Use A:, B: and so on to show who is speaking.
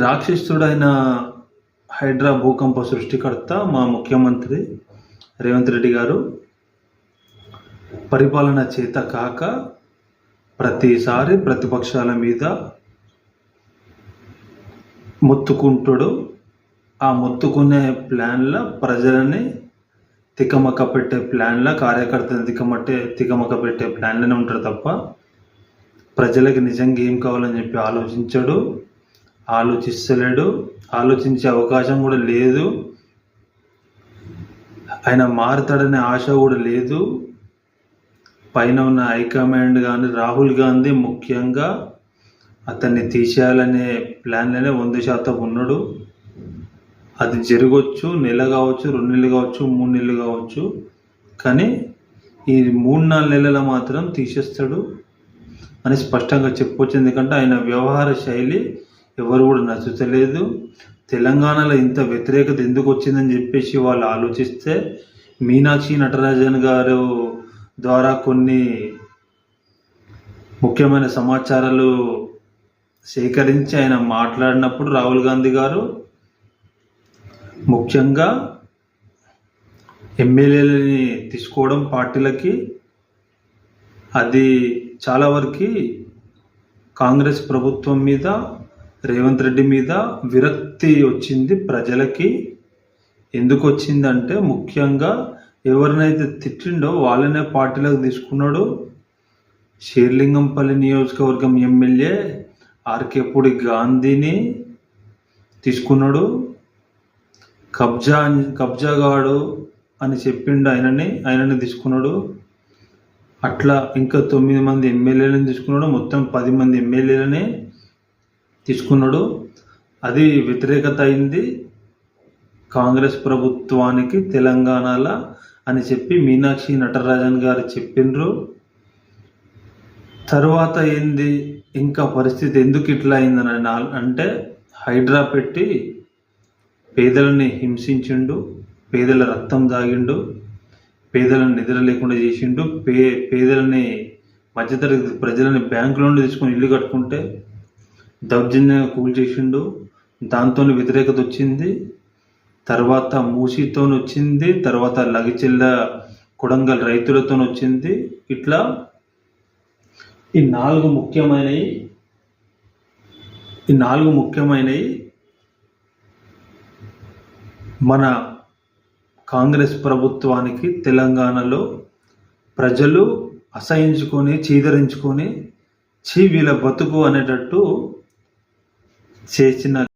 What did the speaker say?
A: రాక్షసుడైన హైడ్రా భూకంప సృష్టికర్త మా ముఖ్యమంత్రి రేవంత్ రెడ్డి గారు పరిపాలన చేత కాక ప్రతిసారి ప్రతిపక్షాల మీద మొత్తుకుంటాడు. ఆ మొత్తుకునే ప్లాన్ల ప్రజలని తికమక పెట్టే ప్లాన్ల కార్యకర్తలను తికమక పెట్టే ప్లాన్లోనే ఉంటాడు తప్ప ప్రజలకి నిజంగా ఏం కావాలని చెప్పి ఆలోచిస్తలేడు. ఆలోచించే అవకాశం కూడా లేదు. ఆయన మారుతాడనే ఆశ కూడా లేదు. పైన ఉన్న హైకమాండ్ కానీ రాహుల్ గాంధీ ముఖ్యంగా అతన్ని తీసేయాలనే ప్లాన్లోనే 100% ఉన్నాడు. అది జరగవచ్చు, నెల కావచ్చు, 2 నెలలు కావచ్చు, 3 నెలలు కావచ్చు. కానీ ఈ 3-4 నెలల మాత్రం తీసేస్తాడు అని స్పష్టంగా చెప్పవచ్చు. ఎందుకంటే ఆయన వ్యవహార శైలి ఎవరు కూడా నచ్చలేదు. తెలంగాణలో ఇంత వ్యతిరేకత ఎందుకు వచ్చిందని చెప్పేసి వాళ్ళు ఆలోచిస్తే మీనాక్షి నటరాజన్ గారు ద్వారా కొన్ని ముఖ్యమైన సమాచారాలు సేకరించి ఆయన మాట్లాడినప్పుడు రాహుల్ గాంధీ గారు ముఖ్యంగా ఎమ్మెల్యేలని తీసుకోవడం పార్టీలకి అది చాలా వరకు కాంగ్రెస్ ప్రభుత్వం మీద రేవంత్ రెడ్డి మీద విరక్తి వచ్చింది ప్రజలకి. ఎందుకు వచ్చిందంటే ముఖ్యంగా ఎవరినైతే తిట్టిండో వాళ్ళనే పార్టీలకు తీసుకున్నాడు. షేర్లింగంపల్లి నియోజకవర్గం ఎమ్మెల్యే ఆర్కేపూడి గాంధీని తీసుకున్నాడు. కబ్జాగాడు అని చెప్పిండు, ఆయనని తీసుకున్నాడు. అట్లా ఇంకా 9 మంది ఎమ్మెల్యేలను తీసుకున్నాడు. మొత్తం 10 మంది ఎమ్మెల్యేలని తీసుకున్నాడు. అది వ్యతిరేకత అయింది కాంగ్రెస్ ప్రభుత్వానికి తెలంగాణలో అని చెప్పి మీనాక్షి నటరాజన్ గారు చెప్పిండ్రు. తర్వాత ఏంది ఇంకా పరిస్థితి ఎందుకు ఇట్లా అయిందని అంటే హైడ్రా పెట్టి పేదలని హింసించిండు, పేదల రక్తం దాగిండు, పేదలను నిద్ర లేకుండా చేసిండు, పేదలని మధ్యతరగతి ప్రజలని బ్యాంకులో నుండి తీసుకొని ఇల్లు కట్టుకుంటే దౌర్జన్యంగా కూల్చేసిండు. దాంతో వ్యతిరేకత వచ్చింది. తర్వాత మూసీతో వచ్చింది, తర్వాత లగిచెల్ల కొడంగల్ రైతులతో వచ్చింది. ఇట్లా ఈ 4 ముఖ్యమైనవి మన కాంగ్రెస్ ప్రభుత్వానికి తెలంగాణలో ప్రజలు అసహించుకొని చీదరించుకొని వీళ్ళ బతుకు అనేటట్టు చేసిన